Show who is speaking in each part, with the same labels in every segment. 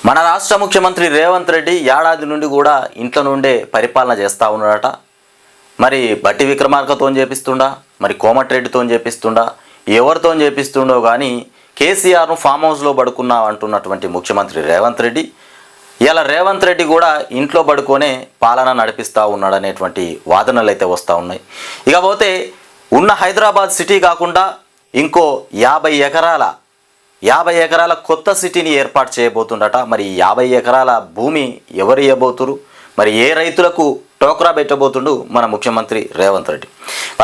Speaker 1: మన రాష్ట్ర ముఖ్యమంత్రి రేవంత్ రెడ్డి ఏడాది నుండి కూడా ఇంట్లో నుండే పరిపాలన చేస్తూ ఉన్నాడట. మరి బట్టి విక్రమార్కతో చేపిస్తుండా, మరి కోమటిరెడ్డితో చేపిస్తుండా, ఎవరితో చేపిస్తుండో కానీ కేసీఆర్ను ఫామ్ హౌస్లో పడుకున్నా అంటున్నటువంటి ముఖ్యమంత్రి రేవంత్ రెడ్డి ఇలా రేవంత్ రెడ్డి కూడా ఇంట్లో పడుకొనే పాలన నడిపిస్తూ ఉన్నాడనేటువంటి వాదనలు అయితే వస్తూ ఉన్నాయి. ఇకపోతే ఉన్న హైదరాబాద్ సిటీ కాకుండా ఇంకో 50 ఎకరాల కొత్త సిటీని ఏర్పాటు చేయబోతుండట. మరి 50 ఎకరాల భూమి ఎవరు ఇవ్వబోతురు, మరి ఏ రైతులకు టోక్రా పెట్టబోతుండు మన ముఖ్యమంత్రి రేవంత్ రెడ్డి.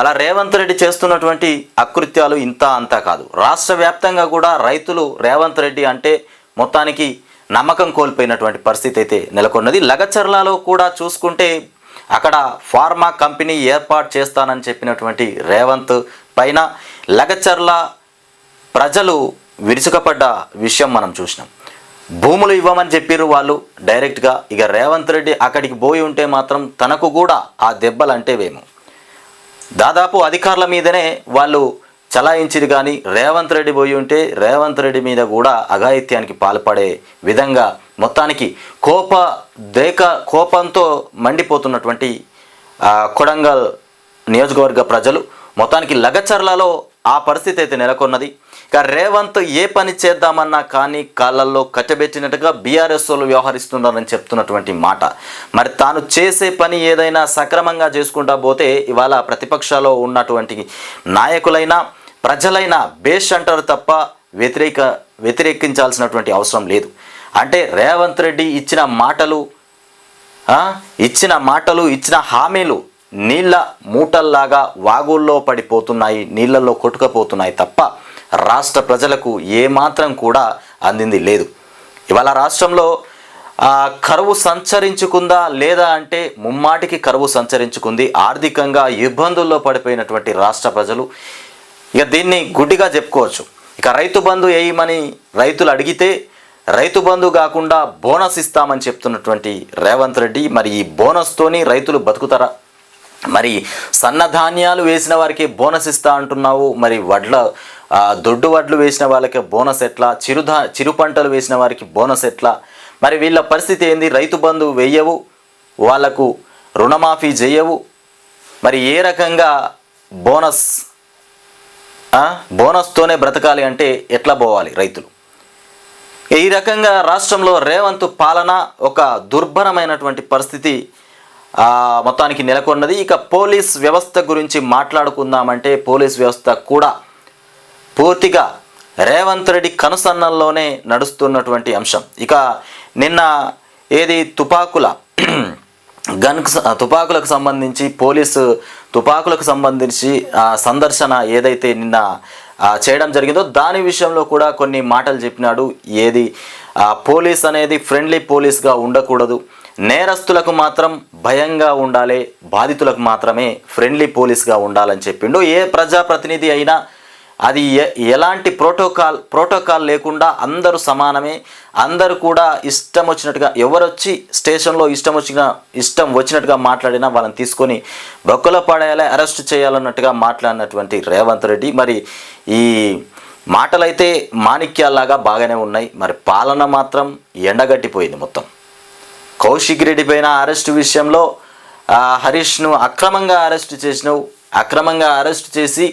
Speaker 1: అలా రేవంత్ రెడ్డి చేస్తున్నటువంటి అకృత్యాలు ఇంత అంతా కాదు. రాష్ట్ర వ్యాప్తంగా కూడా రైతులు రేవంత్ రెడ్డి అంటే మొత్తానికి నమ్మకం కోల్పోయినటువంటి పరిస్థితి అయితే నెలకొన్నది. లగచర్లలో కూడా చూసుకుంటే అక్కడ ఫార్మా కంపెనీ ఏర్పాటు చేస్తానని చెప్పినటువంటి రేవంత్ పైన లగచర్ల ప్రజలు విరుచుకపడ్డ విషయం మనం చూసినాం. భూములు ఇవ్వమని చెప్పారు వాళ్ళు డైరెక్ట్గా. ఇక రేవంత్ రెడ్డి అక్కడికి పోయి ఉంటే మాత్రం తనకు కూడా ఆ దెబ్బలు అంటేవేమో. దాదాపు అధికారుల మీదనే వాళ్ళు చలాయించిరు, కానీ రేవంత్ రెడ్డి పోయి ఉంటే రేవంత్ రెడ్డి మీద కూడా అఘాయిత్యానికి పాల్పడే విధంగా మొత్తానికి కోపంతో మండిపోతున్నటువంటి కొడంగల్ నియోజకవర్గ ప్రజలు మొత్తానికి లగచర్లలో ఆ పరిస్థితి అయితే నెలకొన్నది. ఇక రేవంత్ ఏ పని చేద్దామన్నా కానీ కాళ్ళల్లో కట్టబెట్టినట్టుగా బీఆర్ఎస్ వాళ్ళు వ్యవహరిస్తున్నారని చెప్తున్నటువంటి మాట. మరి తాను చేసే పని ఏదైనా సక్రమంగా చేసుకుంటా పోతే ఇవాళ ప్రతిపక్షాల్లో ఉన్నటువంటి నాయకులైనా ప్రజలైనా బేష్ అంటారు తప్ప వ్యతిరేకించాల్సినటువంటి అవసరం లేదు. అంటే రేవంత్ రెడ్డి ఇచ్చిన మాటలు ఇచ్చిన హామీలు నీళ్ళ మూటల్లాగా వాగుల్లో పడిపోతున్నాయి, నీళ్ళల్లో కొట్టుకపోతున్నాయి తప్ప రాష్ట్ర ప్రజలకు ఏమాత్రం కూడా అందింది లేదు. ఇవాళ రాష్ట్రంలో కరువు సంచరించుకుందా లేదా అంటే ముమ్మాటికి కరువు సంచరించుకుంది. ఆర్థికంగా ఇబ్బందుల్లో పడిపోయినటువంటి రాష్ట్ర ప్రజలు ఇక దీన్ని గుడ్డిగా చెప్పుకోవచ్చు. ఇక రైతు బంధు వేయమని రైతులు అడిగితే రైతు బంధు కాకుండా బోనస్ ఇస్తామని చెప్తున్నటువంటి రేవంత్ రెడ్డి మరి ఈ బోనస్తోని రైతులు బతుకుతారా? మరి సన్నధాన్యాలు వేసిన వారికి బోనస్ ఇస్తా అంటున్నావు, మరి దొడ్డు వడ్లు వేసిన వాళ్ళకి బోనస్ ఎట్లా, చిరు పంటలు వేసిన వారికి బోనస్ ఎట్లా? మరి వీళ్ళ పరిస్థితి ఏంది? రైతు బంధు వేయవు, వాళ్లకు రుణమాఫీ చేయవు, మరి ఏ రకంగా బోనస్తోనే బ్రతకాలి అంటే ఎట్లా పోవాలి రైతులు? ఈ రకంగా రాష్ట్రంలో రేవంత్ పాలన ఒక దుర్భరమైనటువంటి పరిస్థితి మొత్తానికి నెలకొన్నది. ఇక పోలీస్ వ్యవస్థ గురించి మాట్లాడుకుందామంటే పోలీస్ వ్యవస్థ కూడా పూర్తిగా రేవంత్ రెడ్డి కనుసన్నల్లోనే నడుస్తున్నటువంటి అంశం. ఇక నిన్న ఏది తుపాకులకు సంబంధించి పోలీసు తుపాకులకు సంబంధించి సందర్శన ఏదైతే నిన్న చేయడం జరిగిందో దాని విషయంలో కూడా కొన్ని మాటలు చెప్పినాడు. ఏది పోలీస్ అనేది ఫ్రెండ్లీ పోలీస్గా ఉండకూడదు, నేరస్తులకు మాత్రం భయంగా ఉండాలి, బాధితులకు మాత్రమే ఫ్రెండ్లీ పోలీస్గా ఉండాలని చెప్పిండు. ఏ ప్రజాప్రతినిధి అయినా అది ఎలాంటి ప్రోటోకాల్ లేకుండా అందరూ సమానమే, అందరూ కూడా ఇష్టం వచ్చినట్టుగా ఎవరొచ్చి స్టేషన్లో ఇష్టం వచ్చినట్టుగా మాట్లాడినా వాళ్ళని తీసుకొని బొక్కలో పడేయాలి, అరెస్ట్ చేయాలన్నట్టుగా మాట్లాడినటువంటి రేవంత్ రెడ్డి మరి ఈ మాటలైతే మాణిక్యాల్లాగా బాగానే ఉన్నాయి. మరి పాలన మాత్రం ఎండగట్టిపోయింది మొత్తం. కౌశిక్ రెడ్డి పైన అరెస్టు విషయంలో హరీష్ను అక్రమంగా అరెస్ట్ చేసి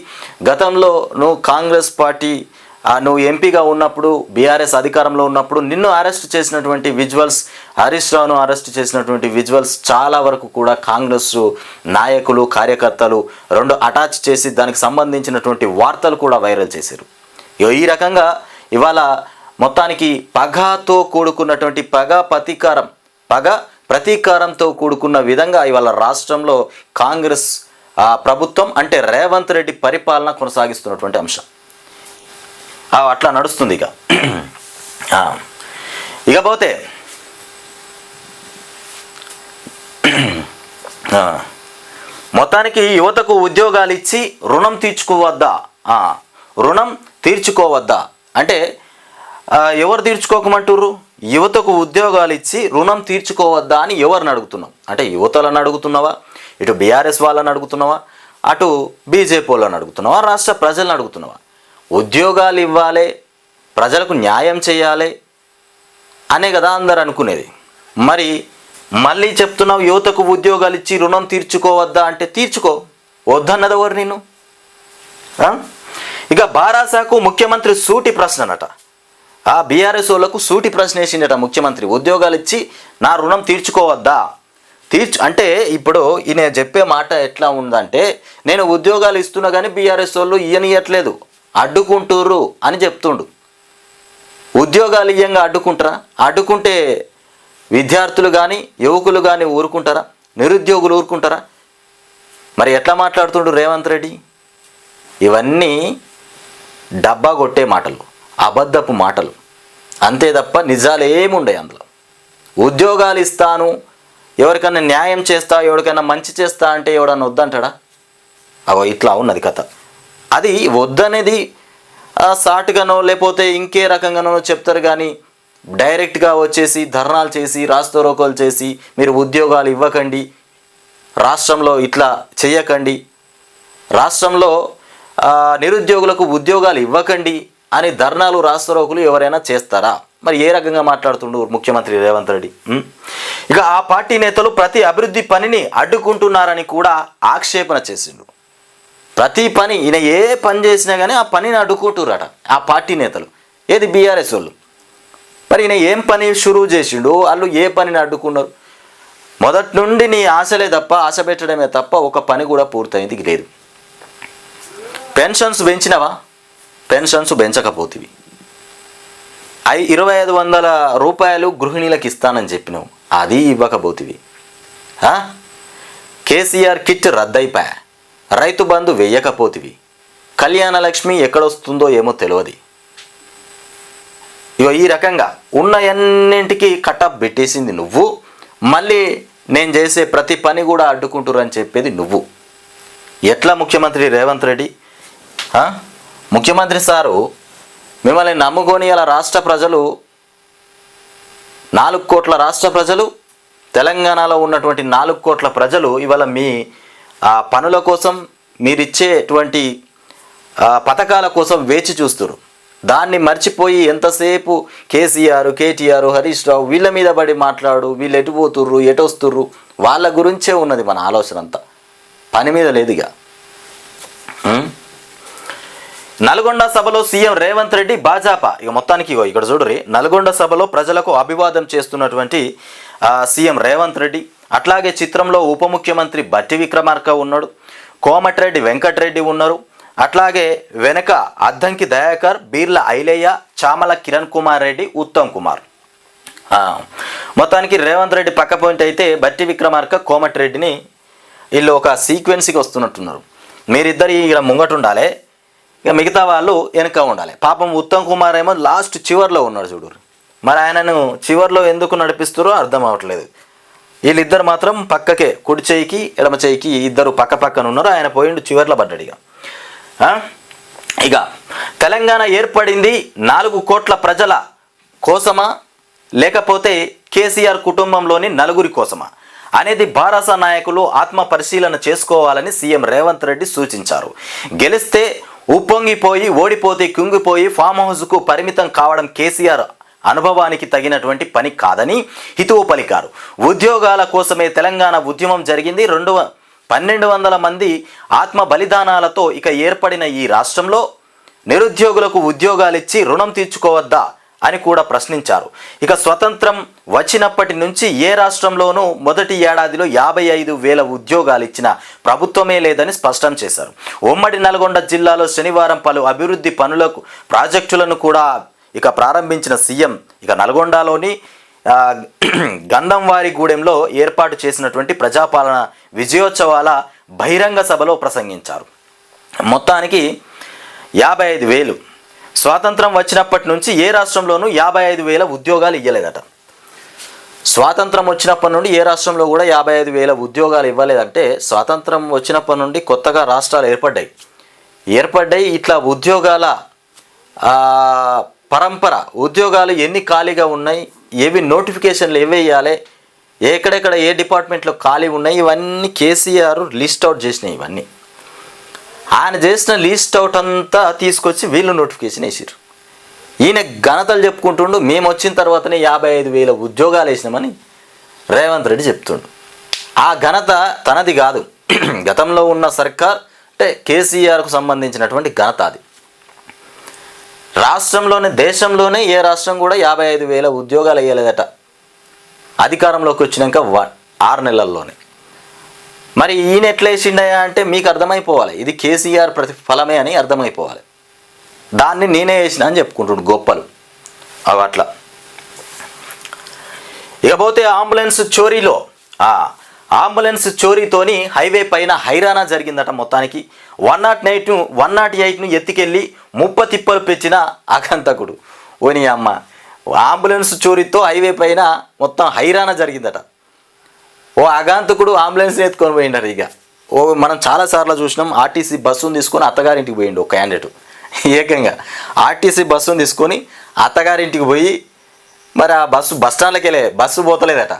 Speaker 1: గతంలో నువ్వు కాంగ్రెస్ పార్టీ నువ్వు ఎంపీగా ఉన్నప్పుడు బీఆర్ఎస్ అధికారంలో ఉన్నప్పుడు నిన్ను అరెస్ట్ చేసినటువంటి విజువల్స్, హరీష్ రావును అరెస్ట్ చేసినటువంటి విజువల్స్ చాలా వరకు కూడా కాంగ్రెస్ నాయకులు కార్యకర్తలు అటాచ్ చేసి దానికి సంబంధించినటువంటి వార్తలు కూడా వైరల్ చేశారు. ఈ రకంగా ఇవాళ మొత్తానికి పగతో కూడుకున్నటువంటి ప్రతీకారంతో కూడుకున్న విధంగా ఇవాళ రాష్ట్రంలో కాంగ్రెస్ ప్రభుత్వం అంటే రేవంత్ రెడ్డి పరిపాలన కొనసాగిస్తున్నటువంటి అంశం అట్లా నడుస్తుంది. ఇకపోతే మొత్తానికి యువతకు ఉద్యోగాలు ఇచ్చి రుణం తీర్చుకోవద్దా అంటే ఎవరు తీర్చుకోకమంటుర్రు? యువతకు ఉద్యోగాలు ఇచ్చి రుణం తీర్చుకోవద్దా అని ఎవరిని అడుగుతున్నావు? అంటే యువతలను అడుగుతున్నావా, ఇటు బీఆర్ఎస్ వాళ్ళని అడుగుతున్నావా, అటు బీజేపీ వాళ్ళని అడుగుతున్నావా, రాష్ట్ర ప్రజలను అడుగుతున్నావా? ఉద్యోగాలు ఇవ్వాలి, ప్రజలకు న్యాయం చేయాలి, అనే కదా అందరు అనుకునేది. మరి మళ్ళీ చెప్తున్నావు యువతకు ఉద్యోగాలు ఇచ్చి రుణం తీర్చుకోవద్దా అంటే తీర్చుకో, వద్దన్నది ఎవరు నేను? ఇక బారాసాకు ముఖ్యమంత్రి సూటి ప్రశ్న అన్నట. ఆ బీఆర్ఎస్ వాళ్ళకు సూటి ప్రశ్న వేసిండట ముఖ్యమంత్రి, ఉద్యోగాలు ఇచ్చి నా రుణం తీర్చుకోవద్దా? అంటే ఇప్పుడు ఈయన చెప్పే మాట ఎట్లా ఉందంటే, నేను ఉద్యోగాలు ఇస్తున్నా కానీ బీఆర్ఎస్ వాళ్ళు ఇయ్యనియట్లేదు, అడ్డుకుంటుర్రు అని చెప్తుండు. ఉద్యోగాలు ఇయ్యంగా అడ్డుకుంటారా? అడ్డుకుంటే విద్యార్థులు కానీ యువకులు కానీ ఊరుకుంటారా? నిరుద్యోగులు ఊరుకుంటారా? మరి ఎట్లా మాట్లాడుతుండు రేవంత్ రెడ్డి? ఇవన్నీ డబ్బా కొట్టే మాటలు, అబద్ధపు మాటలు, అంతే తప్ప నిజాలు ఏముండవు అందులో. ఉద్యోగాలు ఇస్తాను, ఎవరికైనా న్యాయం చేస్తా, ఎవరికైనా మంచి చేస్తా అంటే ఎవడన్నా వద్దంటాడా? అగో ఇట్లా ఉన్నది కథ. అది వద్దనేది సాటుగానో లేకపోతే ఇంకే రకంగానో చెప్తారు, కానీ డైరెక్ట్గా వచ్చేసి ధర్నాలు చేసి రాస్తారోకోలు చేసి మీరు ఉద్యోగాలు ఇవ్వకండి, రాష్ట్రంలో ఇట్లా చేయకండి, రాష్ట్రంలో నిరుద్యోగులకు ఉద్యోగాలు ఇవ్వకండి అని ధర్నాలు రాస్తారోకులు ఎవరైనా చేస్తారా? మరి ఏ రకంగా మాట్లాడుతుండు ముఖ్యమంత్రి రేవంత్ రెడ్డి? ఇక ఆ పార్టీ నేతలు ప్రతి అభివృద్ధి పనిని అడ్డుకుంటున్నారని కూడా ఆక్షేపణ చేసిండు. ప్రతి పని ఈయన ఏ పని చేసినా కానీ ఆ పనిని అడ్డుకుంటున్నారట ఆ పార్టీ నేతలు. ఏది బీఆర్ఎస్ వాళ్ళు. మరి ఈయన ఏం పని షురువు చేసిండు, వాళ్ళు ఏ పనిని అడ్డుకున్నారు? మొదటి నుండి నీ ఆశలే తప్ప, ఆశ పెట్టడమే తప్ప ఒక పని కూడా పూర్తయింది లేదు. పెన్షన్స్ పెంచినవా? పెన్షన్స్ పెంచకపోతివి. 2500 రూపాయలు గృహిణీలకు ఇస్తానని చెప్పినావు, అది ఇవ్వకపోతివి. కేసీఆర్ కిట్ రద్దయిపోయా, రైతు బంధు వేయకపోతివి, కళ్యాణ లక్ష్మి ఎక్కడొస్తుందో ఏమో తెలియదు. ఇక ఈ రకంగా ఉన్న ఎన్నింటికి కట్టప్ పెట్టేసింది నువ్వు. మళ్ళీ నేను చేసే ప్రతి పని కూడా అడ్డుకుంటురు అని చెప్పేది నువ్వు. ఎట్లా ముఖ్యమంత్రి రేవంత్ రెడ్డి? ముఖ్యమంత్రి సారు మిమ్మల్ని నమ్ముకొని అలా రాష్ట్ర ప్రజలు 4 కోట్ల రాష్ట్ర ప్రజలు, తెలంగాణలో ఉన్నటువంటి 4 కోట్ల ప్రజలు ఇవాళ మీ పనుల కోసం, మీరిచ్చేటువంటి పథకాల కోసం వేచి చూస్తున్నారు. దాన్ని మర్చిపోయి ఎంతసేపు కేసీఆర్, కేటీఆర్, హరీష్ రావు వీళ్ళ మీద పడి మాట్లాడు, వీళ్ళు ఎటు పోతుర్రు, ఎటు వస్తుర్రు, వాళ్ళ గురించే ఉన్నది మన ఆలోచన అంతా, పని మీద లేదు. ఇక నల్గొండ సభలో సీఎం రేవంత్ రెడ్డి భాజపా. ఇక మొత్తానికి ఇక్కడ చూడరి, నల్గొండ సభలో ప్రజలకు అభివాదం చేస్తున్నటువంటి సీఎం రేవంత్ రెడ్డి, అట్లాగే చిత్రంలో ఉప ముఖ్యమంత్రి బట్టి విక్రమార్క ఉన్నాడు, కోమటిరెడ్డి వెంకటరెడ్డి ఉన్నారు, అట్లాగే వెనక అద్దంకి దయాకర్, బీర్ల ఐలయ్య, చామల కిరణ్ కుమార్ రెడ్డి, ఉత్తమ్ కుమార్. మొత్తానికి రేవంత్ రెడ్డి పక్క పాయింట్ అయితే బట్టి విక్రమార్క, కోమటిరెడ్డిని వీళ్ళు ఒక సీక్వెన్స్కి వస్తున్నట్టున్నారు. మీరిద్దరు ఇక్కడ ముంగట ఉండాలి, ఇక మిగతా వాళ్ళు వెనక ఉండాలి. పాపం ఉత్తమ్ కుమార్ ఏమో లాస్ట్ చివర్లో ఉన్నాడు చూడు. మరి ఆయనను చివర్లో ఎందుకు నడిపిస్తారో అర్థం అవ్వట్లేదు. వీళ్ళిద్దరు మాత్రం పక్కకే, కుడి చేయికి ఎడమ చేయికి ఇద్దరు పక్క పక్కన ఉన్నారు. ఆయన పోయిండు చివర్లో పడ్డాడు. ఇక తెలంగాణ ఏర్పడింది 4 కోట్ల ప్రజల కోసమా లేకపోతే కేసీఆర్ కుటుంబంలోని 4 కోసమా అనేది బారాస నాయకులు ఆత్మ పరిశీలన చేసుకోవాలని సీఎం రేవంత్ రెడ్డి సూచించారు. గెలిస్తే ఉప్పొంగిపోయి, ఓడిపోతే కుంగిపోయి ఫామ్ హౌస్కు పరిమితం కావడం కేసీఆర్ అనుభవానికి తగినటువంటి పని కాదని హితవు పలికారు. ఉద్యోగాల కోసమే తెలంగాణ ఉద్యమం జరిగింది. 1200 మంది ఆత్మ బలిదానాలతో ఇక ఏర్పడిన ఈ రాష్ట్రంలో నిరుద్యోగులకు ఉద్యోగాలు ఇచ్చి రుణం తీర్చుకోవద్దా అని కూడా ప్రశ్నించారు. ఇక స్వతంత్రం వచ్చినప్పటి నుంచి ఏ రాష్ట్రంలోనూ మొదటి ఏడాదిలో 55,000 ఉద్యోగాలు ఇచ్చిన ప్రభుత్వమే లేదని స్పష్టం చేశారు. ఉమ్మడి నల్గొండ జిల్లాలో శనివారం పలు అభివృద్ధి పనులకు ప్రాజెక్టులను కూడా ఇక ప్రారంభించిన సీఎం ఇక నల్గొండలోని గంధంవారిగూడెంలో ఏర్పాటు చేసినటువంటి ప్రజాపాలన విజయోత్సవాల బహిరంగ సభలో ప్రసంగించారు. మొత్తానికి 55,000 స్వాతంత్రం వచ్చినప్పటి నుంచి ఏ రాష్ట్రంలోనూ 55,000 ఉద్యోగాలు ఇవ్వలేదట. స్వాతంత్రం వచ్చినప్పటి నుండి ఏ రాష్ట్రంలో కూడా 55,000 ఉద్యోగాలు ఇవ్వలేదంటే స్వాతంత్రం వచ్చినప్పటి నుండి కొత్తగా రాష్ట్రాలు ఏర్పడ్డాయి. ఇట్లా ఉద్యోగాల పరంపర, ఉద్యోగాలు ఎన్ని ఖాళీగా ఉన్నాయి, ఏవి నోటిఫికేషన్లు ఏవి వేయాలి, ఎక్కడెక్కడ ఏ డిపార్ట్మెంట్లో ఖాళీ ఉన్నాయి, ఇవన్నీ కేసీఆర్ లిస్ట్ అవుట్ చేసినాయి. ఇవన్నీ ఆయన చేసిన లిస్ట్ అవుట్ అంతా తీసుకొచ్చి వీళ్ళు నోటిఫికేషన్ వేసారు. ఈయన ఘనతలు చెప్పుకుంటుండు, మేము వచ్చిన తర్వాతనే 55,000 ఉద్యోగాలు వేసినామని రేవంత్ రెడ్డి చెప్తుండు. ఆ ఘనత తనది కాదు, గతంలో ఉన్న సర్కార్ అంటే కేసీఆర్కు సంబంధించినటువంటి ఘనత అది. రాష్ట్రంలోనే, దేశంలోనే ఏ రాష్ట్రం కూడా 55,000 ఉద్యోగాలు వేయలేదట అధికారంలోకి వచ్చినాక 6 నెలల్లోనే. మరి ఈయన ఎట్లా వేసిండయా అంటే మీకు అర్థమైపోవాలి, ఇది కేసీఆర్ ప్రతిఫలమే అని అర్థమైపోవాలి. దాన్ని నేనే వేసిన అని చెప్పుకుంటుండు గొప్పలు అవి అట్లా. ఇకపోతే అంబులెన్స్ చోరీతోని హైవే పైన హైరానా జరిగిందట. మొత్తానికి 108ను ఎత్తికెళ్ళి తిప్పలు పెంచిన అగంతకుడు. ఓని అమ్మ, అంబులెన్స్ చోరీతో హైవే పైన మొత్తం హైరానా జరిగిందట. ఓ అగాంతకుడు అంబులెన్స్ ఎత్తుకొని పోయిండారు. ఇక మనం చాలాసార్లు చూసినాం, ఆర్టీసీ బస్సును తీసుకొని అత్తగారింటికి పోయిండు ఒక క్యాండిడేట్. ఏకంగా ఆర్టీసీ బస్సును తీసుకొని అత్తగారింటికి పోయి, మరి ఆ బస్ స్టాండ్లోకి వెళ్ళే బస్సు పోతలేదట,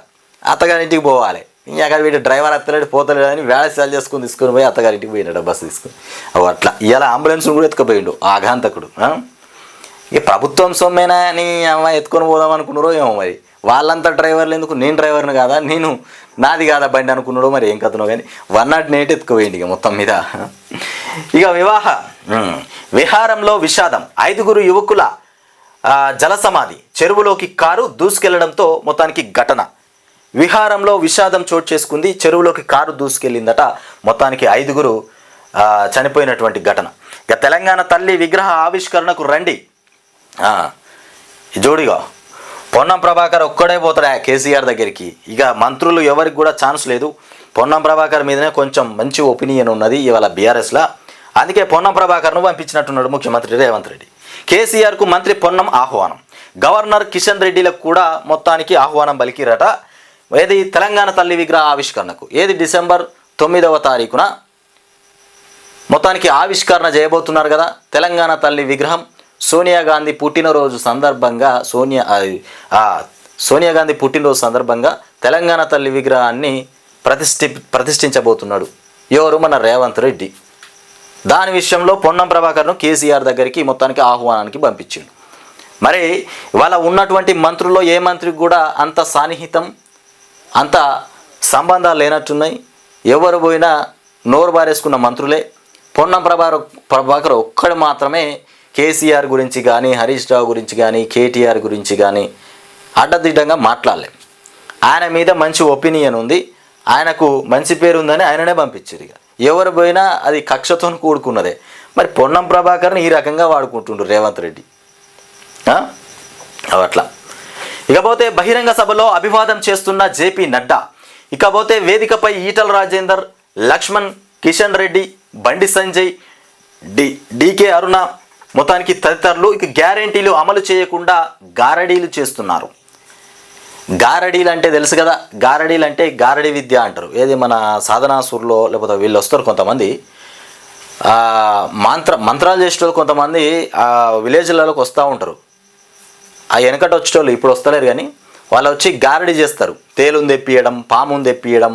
Speaker 1: అత్తగారింటికి పోవాలి. ఇంకా వీటి డ్రైవర్ అత్తలేడు పోతలేడు అని వేళ సెల్ చేసుకొని తీసుకొని పోయి అత్తగారింటికి పోయినాడు బస్సు తీసుకొని. అట్లా ఇలా అంబులెన్స్ను కూడా ఎత్తుకుపోయిండు ఆ అఘాంతకుడు. ఇక ప్రభుత్వం సొమ్మేనా అని అమ్మాయి ఎత్తుకొని పోదాం అనుకున్నారో ఏమో మరి. వాళ్ళంతా డ్రైవర్లు ఎందుకు, నేను డ్రైవర్ని కాదా, నేను నాది కాదా బండి అనుకున్నాడో మరి ఏం కథనో కానీ 108 ఎత్తుకుపోయింది ఇక మొత్తం మీద. ఇక విహారంలో విషాదం, 5 యువకుల జలసమాధి, చెరువులోకి కారు దూసుకెళ్లడంతో మొత్తానికి ఘటన. విహారంలో విషాదం చోటు చేసుకుంది, చెరువులోకి కారు దూసుకెళ్ళిందట. మొత్తానికి 5 చనిపోయినటువంటి ఘటన. ఇక తెలంగాణ తల్లి విగ్రహ ఆవిష్కరణకు రండి. జోడిగా పొన్నం ప్రభాకర్ ఒక్కడే పోతాడా కేసీఆర్ దగ్గరికి. ఇక మంత్రులు ఎవరికి కూడా ఛాన్స్ లేదు. పొన్నం ప్రభాకర్ మీదనే కొంచెం మంచి ఒపీనియన్ ఉన్నది ఇవాళ బీఆర్ఎస్లో. అందుకే పొన్నం ప్రభాకర్ను పంపించినట్టున్నాడు ముఖ్యమంత్రి రేవంత్ రెడ్డి. కేసీఆర్కు మంత్రి పొన్నం ఆహ్వానం, గవర్నర్ కిషన్ రెడ్డిలకు కూడా మొత్తానికి ఆహ్వానం పలికిరట. ఏది తెలంగాణ తల్లి విగ్రహ ఆవిష్కరణకు, ఏది డిసెంబర్ 9వ తారీఖున మొత్తానికి ఆవిష్కరణ చేయబోతున్నారు కదా తెలంగాణ తల్లి విగ్రహం. సోనియా గాంధీ పుట్టినరోజు సందర్భంగా సోనియా గాంధీ పుట్టినరోజు సందర్భంగా తెలంగాణ తల్లి విగ్రహాన్ని ప్రతిష్ఠించబోతున్నాడు ఎవరు, మన రేవంత్ రెడ్డి. దాని విషయంలో పొన్నం ప్రభాకర్ను కేసీఆర్ దగ్గరికి మొత్తానికి ఆహ్వానానికి పంపించిండు. మరి ఇవాళ ఉన్నటువంటి మంత్రుల్లో ఏ మంత్రికి కూడా అంత సాన్నిహితం, అంత సంబంధాలు లేనట్టున్నాయి. ఎవరు పోయినా నోరు బారేసుకున్న మంత్రులే. పొన్నం ప్రభాకర్ ఒక్కడు మాత్రమే కేసీఆర్ గురించి కానీ, హరీష్ రావు గురించి కానీ, కేటీఆర్ గురించి కానీ అడ్డదిడ్డంగా మాట్లాడలేం. ఆయన మీద మంచి ఒపీనియన్ ఉంది, ఆయనకు మంచి పేరు ఉందని ఆయననే పంపించారు. ఇక ఎవరు పోయినా అది కక్షతో కూడుకున్నదే. మరి పొన్నం ప్రభాకర్ని ఈ రకంగా వాడుకుంటుండ్రు రేవంత్ రెడ్డి అట్లా. ఇకపోతే బహిరంగ సభలో అభివాదం చేస్తున్న జేపీ నడ్డా. ఇకపోతే వేదికపై ఈటల రాజేందర్, లక్ష్మణ్, కిషన్ రెడ్డి, బండి సంజయ్, డీకే అరుణ మొత్తానికి తదితరులు ఇక గ్యారెంటీలు అమలు చేయకుండా గారడీలు చేస్తున్నారు. గారడీలు అంటే తెలుసు కదా, గారడీలు అంటే గారడీ విద్య అంటారు. ఏది మన సాధనాసూర్లో లేకపోతే వీళ్ళు వస్తారు కొంతమంది మంత్రాలు చేసేటోళ్ళు, కొంతమంది విలేజ్లలోకి వస్తూ ఉంటారు. ఆ వెనకట వచ్చేటోళ్ళు ఇప్పుడు వస్తలేరు కానీ వాళ్ళు వచ్చి గారడీ చేస్తారు. తేలుని తెప్పియడం, పాముని తెప్పియడం,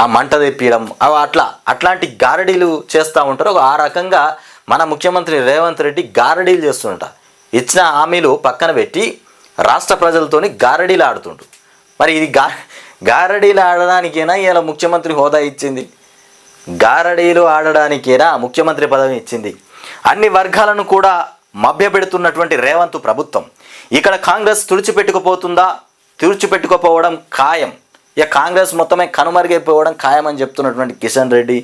Speaker 1: ఆ మంట తెప్పియడం, అట్లాంటి గారడీలు చేస్తూ ఉంటారు. ఆ రకంగా మన ముఖ్యమంత్రి రేవంత్ రెడ్డి గారడీలు చేస్తుంట. ఇచ్చిన హామీలు పక్కన పెట్టి రాష్ట్ర ప్రజలతోని గారడీలు ఆడుతుండు. మరి ఇది గారడీలు ఆడడానికైనా ఇలా ముఖ్యమంత్రి హోదా ఇచ్చింది? గారడీలు ఆడడానికైనా ముఖ్యమంత్రి పదవి ఇచ్చింది? అన్ని వర్గాలను కూడా మభ్యపెడుతున్నటువంటి రేవంత్ ప్రభుత్వం ఇక్కడ కాంగ్రెస్ తుడిచిపెట్టుకోపోవడం ఖాయం. ఇక కాంగ్రెస్ మొత్తమే కనుమరుగైపోవడం ఖాయం అని చెప్తున్నటువంటి కిషన్ రెడ్డి,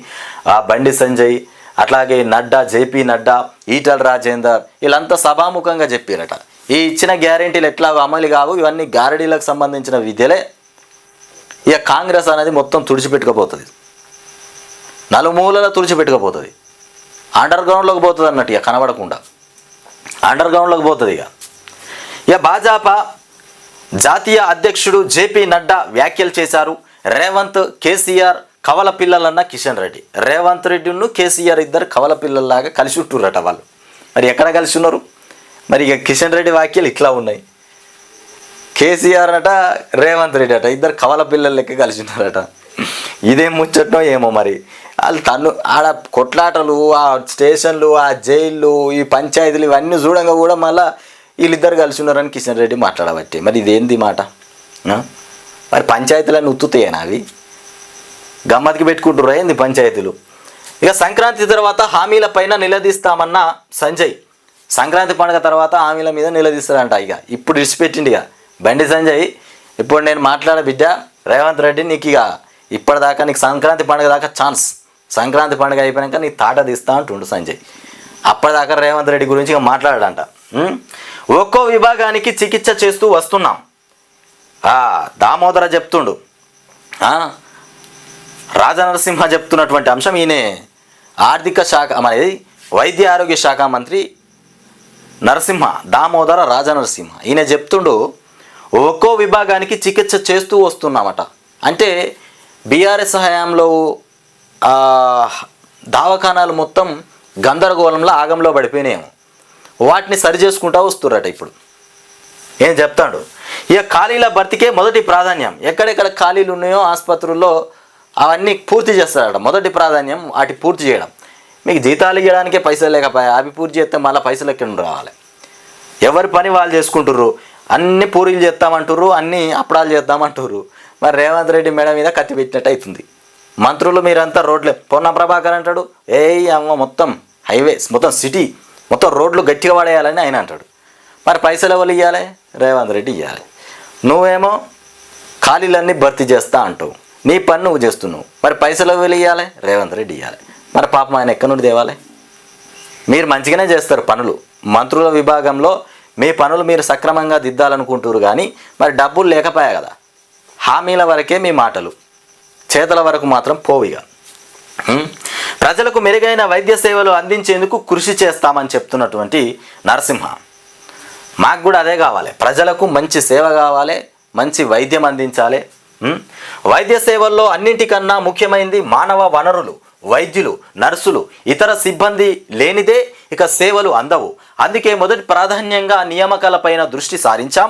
Speaker 1: బండి సంజయ్, అట్లాగే నడ్డా, జేపీ నడ్డా, ఈటల రాజేందర్ వీళ్ళంతా సభాముఖంగా చెప్పారట. ఈ ఇచ్చిన గ్యారెంటీలు ఎట్లా అమలు కావు, ఇవన్నీ గారడీలకు సంబంధించిన విద్యలే. ఇక కాంగ్రెస్ అనేది మొత్తం తుడిచిపెట్టుకుపోతుంది, నలుమూలలా తుడిచిపెట్టుకుపోతుంది, అండర్ గ్రౌండ్లోకి పోతుంది అన్నట్టు. ఇక కనబడకుండా అండర్ గ్రౌండ్లోకి పోతుంది. ఇక భాజపా జాతీయ అధ్యక్షుడు జేపీ నడ్డా వ్యాఖ్యలు చేశారు. రేవంత్, కేసీఆర్ కవల పిల్లలన్న కిషన్ రెడ్డి. రేవంత్ రెడ్డిను కేసీఆర్ ఇద్దరు కవల పిల్లల్లాగా కలిసి ఉంటుర్రట వాళ్ళు. మరి ఎక్కడ కలిసి ఉన్నారు? మరి ఇక కిషన్ రెడ్డి వ్యాఖ్యలు ఇట్లా ఉన్నాయి. కేసీఆర్ అట, రేవంత్ రెడ్డి అట, ఇద్దరు కవల పిల్లల లెక్క కలిసి ఉన్నారట. ఇదేం ముచ్చటో ఏమో. మరి వాళ్ళు ఆడ కొట్లాటలు, ఆ స్టేషన్లు, ఆ జైళ్ళు, ఈ పంచాయతీలు ఇవన్నీ చూడంగా కూడా మళ్ళీ వీళ్ళిద్దరు కలిసి ఉన్నారని కిషన్ రెడ్డి మాట్లాడబట్టి. మరి ఇదేంది మాట? మరి పంచాయతీలను ఉత్తుతాయేనా అవి? గమ్మతికి పెట్టుకుంటుర్రా ఏంది పంచాయతీలు? ఇక సంక్రాంతి తర్వాత హామీల పైన నిలదీస్తామన్న సంజయ్. సంక్రాంతి పండుగ తర్వాత హామీల మీద నిలదీస్తాడంట. ఇక ఇప్పుడు ఇడిచిపెట్టిండి ఇక బండి సంజయ్. ఇప్పుడు నేను మాట్లాడే బిడ్డ రేవంత్ రెడ్డి, నీకు ఇక ఇప్పటిదాకా నీకు సంక్రాంతి పండుగ దాకా ఛాన్స్, సంక్రాంతి పండుగ అయిపోయాక నీ తాట తీస్తా అంటుండు సంజయ్. అప్పటిదాకా రేవంత్ రెడ్డి గురించి ఇక మాట్లాడాడంట. ఒక్కో విభాగానికి చికిత్స చేస్తూ వస్తున్నాం దామోదర చెప్తుండు. రాజనరసింహ చెప్తున్నటువంటి అంశం ఈయనే ఆర్థిక శాఖ మనది వైద్య ఆరోగ్య శాఖ మంత్రి నరసింహ, దామోదర రాజనరసింహ. ఈయన చెప్తుండు ఒక్కో విభాగానికి చికిత్స చేస్తూ వస్తున్నామట. అంటే బీఆర్ఎస్ హయాంలో దవాఖానాలు మొత్తం గందరగోళంలో ఆగంలో పడిపోయినాయేమో, వాటిని సరి చేసుకుంటూ వస్తుర్రట. ఇప్పుడు ఏం చెప్తాడు, ఇక ఖాళీల భర్తీకే మొదటి ప్రాధాన్యం. ఎక్కడెక్కడ ఖాళీలు ఉన్నాయో ఆసుపత్రుల్లో అవన్నీ పూర్తి చేస్తారట. మొదటి ప్రాధాన్యం వాటి పూర్తి చేయడం. మీకు జీతాలు ఇవ్వడానికే పైసలు లేకపోయా, అవి పూర్తి చేస్తే మళ్ళీ పైసలు ఎక్కడ రావాలి? ఎవరి పని వాళ్ళు చేసుకుంటుర్రు. అన్ని పూరీలు చేస్తామంటుర్రు, అన్ని అప్పడాలు చేద్దామంటుర్రు. మరి రేవంత్ రెడ్డి మేడ మీద కత్తి పెట్టినట్టు అవుతుంది. మంత్రులు మీరంతా రోడ్లే. పొన్న ప్రభాకర్ అంటాడు, అమ్మ మొత్తం హైవేస్, మొత్తం సిటీ, మొత్తం రోడ్లు గట్టిగా పడేయాలని ఆయన అంటాడు. మరి పైసలు ఎవరు ఇవ్వాలి? రేవంత్ రెడ్డి ఇవ్వాలి. నువ్వేమో ఖాళీలన్నీ భర్తీ చేస్తా అంటావు, నీ పని నువ్వు చేస్తున్నావు. మరి పైసలు ఎవరు ఇవ్వాలి? రేవంత్ రెడ్డి ఇవ్వాలి. మరి పాపం ఆయన ఎక్కడి నుండి తేవాలి? మీరు మంచిగానే చేస్తారు పనులు, మంత్రుల విభాగంలో మీ పనులు మీరు సక్రమంగా దిద్దాలనుకుంటారు. కానీ మరి డబ్బులు లేకపోయా కదా. హామీల వరకే మీ మాటలు, చేతల వరకు మాత్రం పోవిగా. ప్రజలకు మెరుగైన వైద్య సేవలు అందించేందుకు కృషి చేస్తామని చెప్తున్నటువంటి నరసింహ. మాకు కూడా అదే కావాలి, ప్రజలకు మంచి సేవ కావాలి, మంచి వైద్యం అందించాలి. వైద్య సేవల్లో అన్నింటికన్నా ముఖ్యమైనది మానవ వనరులు. వైద్యులు, నర్సులు, ఇతర సిబ్బంది లేనిదే ఇక సేవలు అందవు. అందుకే మొదటి ప్రాధాన్యంగా నియామకాలపైన దృష్టి సారించాం.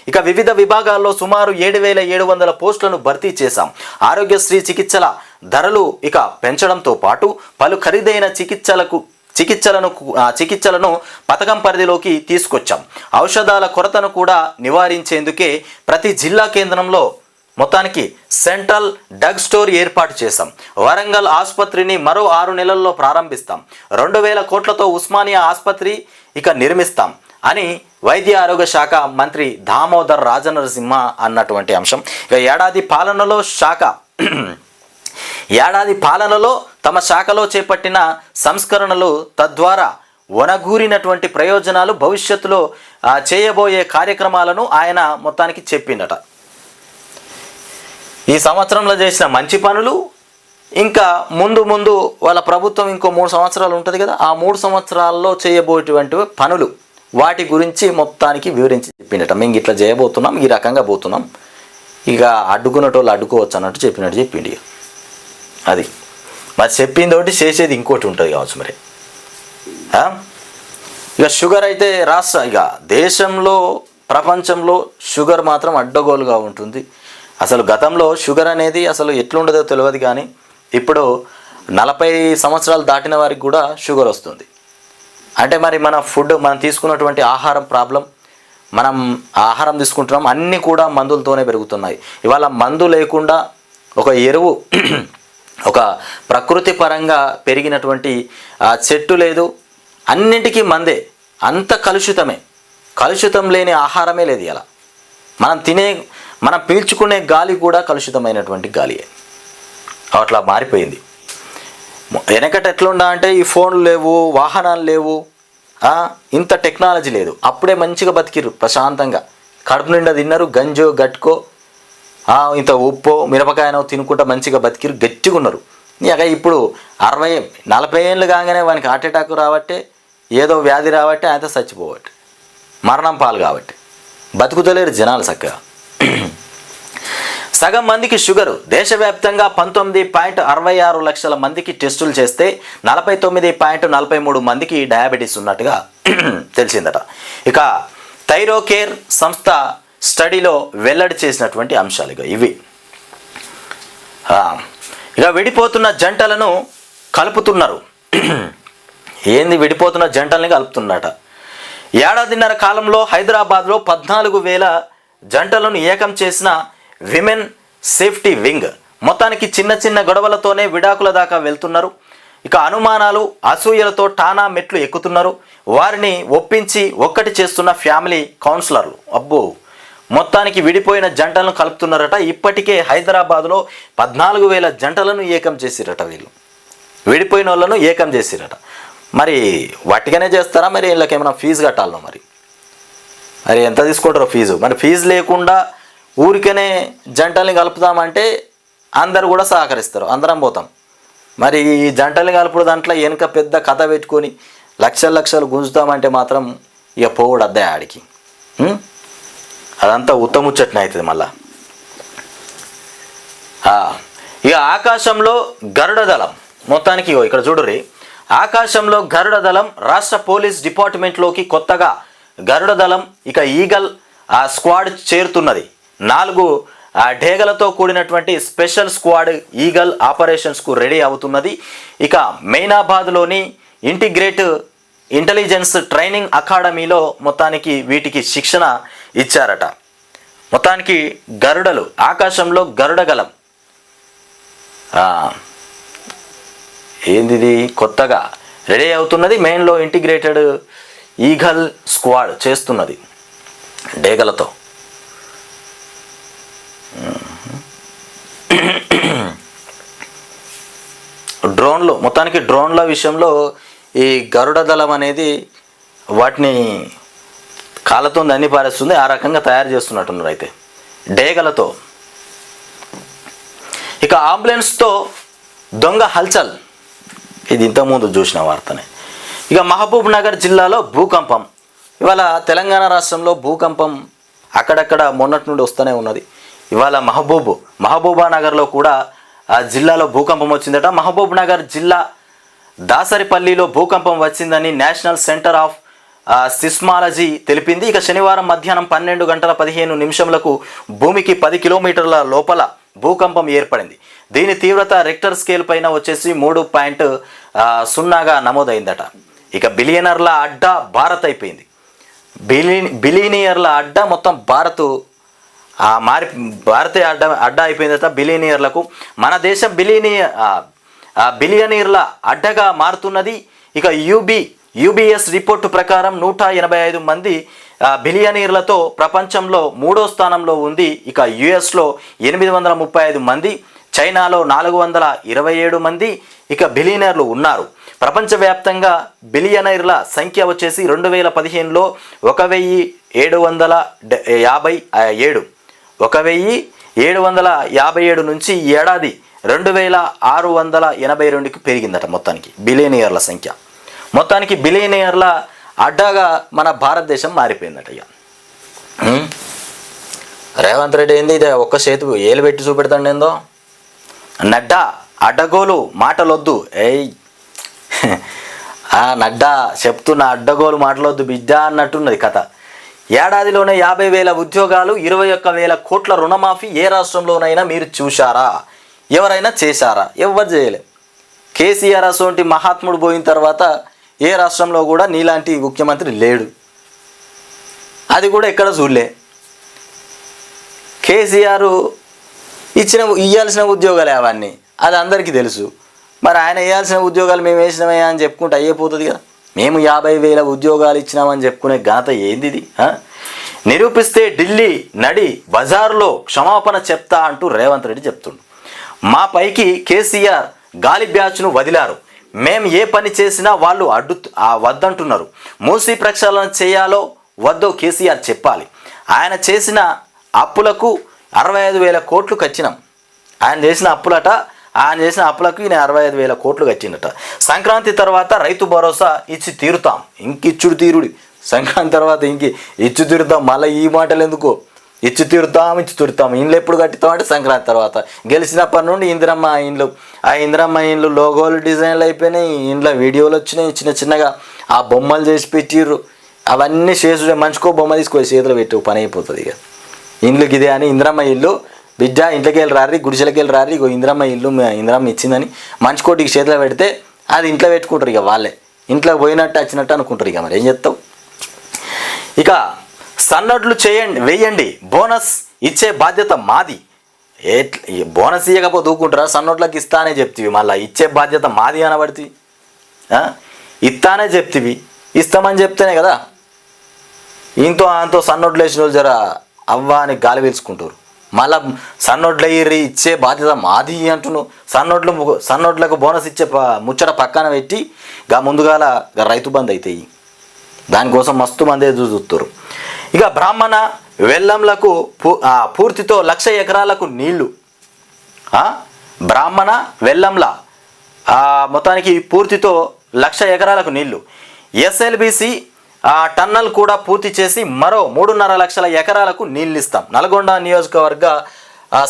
Speaker 1: ఇక వివిధ విభాగాల్లో సుమారు 7,700 పోస్టులను భర్తీ చేశాం. ఆరోగ్యశ్రీ చికిత్సల ధరలు ఇక పెంచడంతో పాటు పలు ఖరీదైన చికిత్సలను పథకం పరిధిలోకి తీసుకొచ్చాం. ఔషధాల కొరతను కూడా నివారించేందుకే ప్రతి జిల్లా కేంద్రంలో మొత్తానికి సెంట్రల్ డ్రగ్ స్టోర్ ఏర్పాటు చేశాం. వరంగల్ ఆసుపత్రిని మరో 6 నెలల్లో ప్రారంభిస్తాం. 2,000 కోట్లతో ఉస్మానియా ఆసుపత్రి ఇక నిర్మిస్తాం అని వైద్య ఆరోగ్య శాఖ మంత్రి దామోదర్ రాజనరసింహ అన్నటువంటి అంశం. ఇక ఏడాది పాలనలో తమ శాఖలో చేపట్టిన సంస్కరణలు తద్వారా వనగూరినటువంటి ప్రయోజనాలు, భవిష్యత్తులో చేయబోయే కార్యక్రమాలను ఆయన మొత్తానికి చెప్పిండట. ఈ సంవత్సరంలో చేసిన మంచి పనులు, ఇంకా ముందు వాళ్ళ ప్రభుత్వం ఇంకో 3 సంవత్సరాలు ఉంటుంది కదా, ఆ 3 సంవత్సరాల్లో చేయబోయేటువంటి పనులు, వాటి గురించి మొత్తానికి వివరించి చెప్పిండట. మేము ఇట్లా చేయబోతున్నాం, ఈ రకంగా పోతున్నాం, ఇక అడ్డుకున్నటోళ్ళు అడ్డుకోవచ్చు అన్నట్టు చెప్పిండి. అది మరి చెప్పింది ఒకటి, చేసేది ఇంకోటి ఉంటుంది కావచ్చు. మరి ఇక షుగర్ అయితే ఇక దేశంలో ప్రపంచంలో షుగర్ మాత్రం అడ్డగోలుగా ఉంటుంది. అసలు గతంలో షుగర్ అనేది అసలు ఎట్లుండదో తెలియదు, కానీ ఇప్పుడు 40 సంవత్సరాలు దాటిన వారికి కూడా షుగర్ వస్తుంది. అంటే మరి మనం తీసుకున్నటువంటి ఆహారం ప్రాబ్లం, మనం ఆహారం తీసుకుంటున్నాం, అన్నీ కూడా మందులతోనే పెరుగుతున్నాయి. ఇవాళ మందు లేకుండా ఒక ఎరువు, ఒక ప్రకృతి పరంగా పెరిగినటువంటి చెట్టు లేదు, అన్నింటికీ మందే, అంత కలుషితమే. కలుషితం లేని ఆహారమే లేదు. ఇలా మనం పీల్చుకునే గాలి కూడా కలుషితమైనటువంటి గాలియే. అట్లా మారిపోయింది. వెనకట ఎట్లుండా అంటే ఈ ఫోన్లు లేవు, వాహనాలు లేవు, ఇంత టెక్నాలజీ లేదు. అప్పుడే మంచిగా బతికిర్రు ప్రశాంతంగా, కడుపు నిండా తిన్నారు, గంజో గట్టుకో ఇంత ఉప్పో మిరపకాయనో తినుకుంటా మంచిగా బతికిరు, గట్టిగా ఉన్నారు. ఇక ఇప్పుడు 40 ఏళ్ళు కాగానే వానికి హార్ట్ అటాక్ రాబట్టే, ఏదో వ్యాధి రాబట్టే ఆయన చచ్చిపోవట్టే, మరణం పాలు కాబట్టి బతుకుతలేరు జనాలు చక్కగా. సగం మందికి షుగరు. దేశవ్యాప్తంగా 19.66 లక్షల మందికి టెస్టులు చేస్తే 49.43 మందికి డయాబెటీస్ ఉన్నట్టుగా తెలిసిందట. ఇక థైరోకేర్ సంస్థ స్టడీలో వెల్లడి చేసినటువంటి అంశాలు ఇవి. ఇక విడిపోతున్న జంటలను కలుపుతున్నారు. ఏంది విడిపోతున్న జంటల్ని కలుపుతున్నట. ఏడాదిన్నర కాలంలో హైదరాబాద్లో 14,000 జంటలను ఏకం చేసిన విమెన్ సేఫ్టీ వింగ్. మొత్తానికి చిన్న చిన్న గొడవలతోనే విడాకుల దాకా వెళ్తున్నారు. ఇక అనుమానాలు అసూయలతో టానా మెట్లు ఎక్కుతున్నారు. వారిని ఒప్పించి ఒక్కటి చేస్తున్న ఫ్యామిలీ కౌన్సిలర్లు. అబ్బో, మొత్తానికి విడిపోయిన జంటలను కలుపుతున్నారట. ఇప్పటికే హైదరాబాద్లో 14,000 జంటలను ఏకం చేసిరట. వీళ్ళు విడిపోయిన వాళ్ళను ఏకం చేసిరట. మరి వట్టిగానే చేస్తారా? మరి వీళ్ళకి ఏమైనా ఫీజు కట్టాలనో? మరి ఎంత తీసుకుంటారో ఫీజు? మరి ఫీజు లేకుండా ఊరికనే జంటల్ని కలుపుతామంటే అందరు కూడా సహకరిస్తారు, అందరం పోతాం. మరి ఈ జంటల్ని కలుపుడు దాంట్లో వెనుక పెద్ద కథ పెట్టుకొని లక్షలు గుంజుతామంటే మాత్రం ఇక పోవుడు అద్దాయి ఆడికి. అదంతా ఉత్తముచ్చట్నే అవుతుంది మళ్ళా. ఇక ఆకాశంలో గరుడ దళం. మొత్తానికి ఇక్కడ చూడుర్రి, ఆకాశంలో గరుడ దళం. రాష్ట్ర పోలీస్ డిపార్ట్మెంట్లోకి కొత్తగా గరుడ దళం ఇక ఈగల్ స్క్వాడ్ చేరుతున్నది. 4 డేగలతో కూడినటువంటి స్పెషల్ స్క్వాడ్ ఈగల్ ఆపరేషన్స్కు రెడీ అవుతున్నది. ఇక మెయినాబాద్లోని ఇంటిగ్రేట్ ఇంటెలిజెన్స్ ట్రైనింగ్ అకాడమీలో మొత్తానికి వీటికి శిక్షణ ఇచ్చారట. మొత్తానికి గరుడలు, ఆకాశంలో గరుడగలం. ఏంది కొత్తగా రెడీ అవుతున్నది. మెయిన్లో ఇంటిగ్రేటెడ్ ఈగల్ స్క్వాడ్ చేస్తున్నది డేగలతో. డ్రోన్లు, మొత్తానికి డ్రోన్ల విషయంలో ఈ గరుడ దళం అనేది వాటిని కాళ్ళతో అన్ని పారేస్తుంది. ఆ రకంగా తయారు చేస్తున్నట్టున్నారు అయితే డేగలతో. ఇక అంబులెన్స్తో దొంగ హల్చల్. ఇది ఇంతకుముందు చూసిన వార్తనే. ఇక మహబూబ్ నగర్ జిల్లాలో భూకంపం. ఇవాళ తెలంగాణ రాష్ట్రంలో భూకంపం అక్కడక్కడ మొన్నటి నుండి వస్తూనే ఉన్నది. ఇవాళ మహబూబా నగర్లో కూడా ఆ జిల్లాలో భూకంపం వచ్చిందట. మహబూబ్ నగర్ జిల్లా దాసరిపల్లిలో భూకంపం వచ్చిందని నేషనల్ సెంటర్ ఆఫ్ సిస్మాలజీ తెలిపింది. ఇక శనివారం మధ్యాహ్నం 12:15 భూమికి 10 కిలోమీటర్ల లోపల భూకంపం ఏర్పడింది. దీని తీవ్రత రెక్టర్ స్కేల్ పైన వచ్చేసి 3.0గా నమోదైందట. ఇక బిలియనర్ల అడ్డా భారత్ అయిపోయింది. బిలియనియర్ల అడ్డా మొత్తం భారతే అడ్డా అయిపోయిందట బిలియనియర్లకు. మన దేశం బిలియనీర్ల అడ్డగా మారుతున్నది. ఇక యూబీఎస్ రిపోర్టు ప్రకారం 185 మంది బిలియనీర్లతో ప్రపంచంలో 3వ స్థానంలో ఉంది. ఇక యుఎస్లో 835 మంది, చైనాలో 427 మంది ఇక బిలియనర్లు ఉన్నారు. ప్రపంచవ్యాప్తంగా బిలియనీర్ల సంఖ్య వచ్చేసి 2015లో 1757 నుంచి ఈ ఏడాది 2682కి పెరిగిందట. మొత్తానికి బిలియనీర్ల సంఖ్య. మొత్తానికి బిలియనీర్ల అడ్డాగా మన భారతదేశం మారిపోయిందట. ఇక రేవంత్ రెడ్డి ఏంది ఇదే ఒక్క చేతు ఏలు పెట్టి చూపెడతాండి ఏందో. నడ్డా అడ్డగోలు మాటలొద్దు. నడ్డా చెప్తున్న అడ్డగోలు మాటలొద్దు బిడ్డ అన్నట్టున్నది కథ. ఏడాదిలోనే 50,000 ఉద్యోగాలు, 21,000 కోట్ల రుణమాఫీ ఏ రాష్ట్రంలోనైనా మీరు చూశారా? ఎవరైనా చేశారా? ఎవరు చేయలే. కేసీఆర్ అసోంటి మహాత్ముడు పోయిన తర్వాత ఏ రాష్ట్రంలో కూడా నీలాంటి ముఖ్యమంత్రి లేడు. అది కూడా ఎక్కడ చూడలే. కేసీఆర్ ఇవ్వాల్సిన ఉద్యోగాలే అవన్నీ, అది అందరికీ తెలుసు. మరి ఆయన వేయాల్సిన ఉద్యోగాలు మేము వేసినామే అని చెప్పుకుంటే అయిపోతుంది కదా. మేము 50,000 ఉద్యోగాలు ఇచ్చినామని చెప్పుకునే ఘనత ఏంది ఇది? నిరూపిస్తే ఢిల్లీ నడి బజార్లో క్షమాపణ చెప్తా అంటూ రేవంత్ రెడ్డి చెప్తుండు. మా పైకి కేసీఆర్ గాలి బ్యాచ్ను వదిలారు. మేము ఏ పని చేసినా వాళ్ళు వద్దంటున్నారు. మూసీ ప్రక్షాళన చేయాలో వద్దో కేసీఆర్ చెప్పాలి. ఆయన చేసిన అప్పులకు 65,000 కోట్లు కట్టినాం. ఆయన చేసిన అప్పులకు ఈయన 65,000 కోట్లు కట్టినట. సంక్రాంతి తర్వాత రైతు భరోసా ఇచ్చి తీరుతాం. ఇంకిచ్చుడు తీరుడి. సంక్రాంతి తర్వాత ఇచ్చి తీరుతాం. మళ్ళీ ఈ మాటలు ఎందుకు? ఇచ్చి తీరుతాం. ఇండ్లు ఎప్పుడు కట్టుతాం అంటే సంక్రాంతి తర్వాత. గెలిచినప్పటి నుండి ఇందిరమ్మ ఇండ్లు, ఆ ఇందిరమ్మ ఇండ్లు లోగోలు డిజైన్లు అయిపోయినాయి. ఇంట్లో వీడియోలు వచ్చినాయి. చిన్నగా ఆ బొమ్మలు చేసి పెట్టిర్రు. అవన్నీ చేసుడే. మంచుకో బొమ్మ తీసుకొని చేతిలో పెట్టు, పని అయిపోతుంది. ఇక ఇండ్లుకి ఇదే అని ఇందిరమ్మ ఇల్లు బిడ్డ ఇంట్లోకి వెళ్ళి రారి, గుడిసెలకి వెళ్ళి రారి, ఇగో ఇందిరమ్మ ఇల్లు ఇందిరమ్మ ఇచ్చిందని మంచుకోటికి చేతిలో పెడితే అది ఇంట్లో పెట్టుకుంటారు. ఇక వాళ్ళే ఇంట్లోకి పోయినట్టు వచ్చినట్టు అనుకుంటారు. ఇక మరి ఏం చెప్తావు? ఇక సన్నడ్లు వేయండి, బోనస్ ఇచ్చే బాధ్యత మాది. బోనస్ ఇవ్వకపోతే ఊకుంటారా? సన్నోట్లకి ఇస్తానే చెప్తివి, మళ్ళీ ఇచ్చే బాధ్యత మాది అనబడితే ఇస్తానే చెప్తివి. ఇస్తామని చెప్తేనే కదా ఇంతో అంతో సన్నోట్లు వేసిన వాళ్ళు జర అవ్వ అని గాలి పీల్చుకుంటారు. మళ్ళా సన్నోట్లు అయ్యి ఇచ్చే బాధ్యత మాది అంటున్నావు. సన్నోట్లకు బోనస్ ఇచ్చే ముచ్చట పక్కన పెట్టి ముందుగాల రైతు బంద్ అవుతాయి. దానికోసం మస్తు మంది చూస్తారు. ఇక బ్రాహ్మణ వెల్లంలకు పూర్తితో 1,00,000 ఎకరాలకు నీళ్లు. బ్రాహ్మణ వెల్లంల మొత్తానికి పూర్తితో 1,00,000 ఎకరాలకు నీళ్లు. ఎస్ఎల్బిసి టన్నల్ కూడా పూర్తి చేసి మరో 3.5 లక్షల ఎకరాలకు నీళ్ళు ఇస్తాం. నల్గొండ నియోజకవర్గ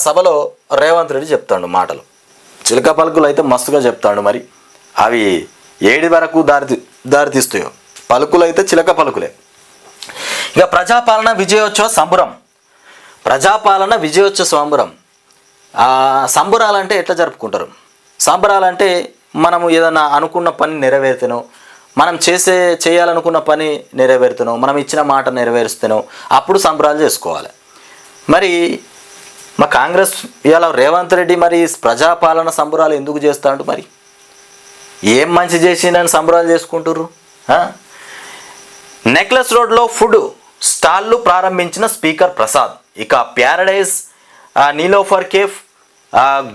Speaker 1: సభలో రేవంత్ రెడ్డి చెప్తాడు మాటలు. చిలక పలుకులు అయితే మస్తుగా చెప్తాడు. మరి అవి ఏడి వరకు దారితీస్తాయో. పలుకులు అయితే చిలక పలుకులే. ఇక ప్రజాపాలన విజయోత్సవ సంబురం. ప్రజాపాలన విజయోత్సవ సంబురం. సంబురాలంటే ఎట్లా జరుపుకుంటారు? సంబరాలంటే మనము ఏదైనా అనుకున్న పని నెరవేరుతానో, మనం చేయాలనుకున్న పని నెరవేరుతానో, మనం ఇచ్చిన మాట నెరవేరుస్తానో అప్పుడు సంబరాలు చేసుకోవాలి. మరి మా కాంగ్రెస్ ఇవాళ రేవంత్ రెడ్డి మరి ప్రజాపాలన సంబరాలు ఎందుకు చేస్తాడు? మరి ఏం మంచి చేసిందని సంబరాలు చేసుకుంటుర్రు? నెక్లెస్ రోడ్లో ఫుడ్ స్టాల్లు ప్రారంభించిన స్పీకర్ ప్రసాద్. ఇక ప్యారడైజ్, నీలోఫర్ కేఫ్,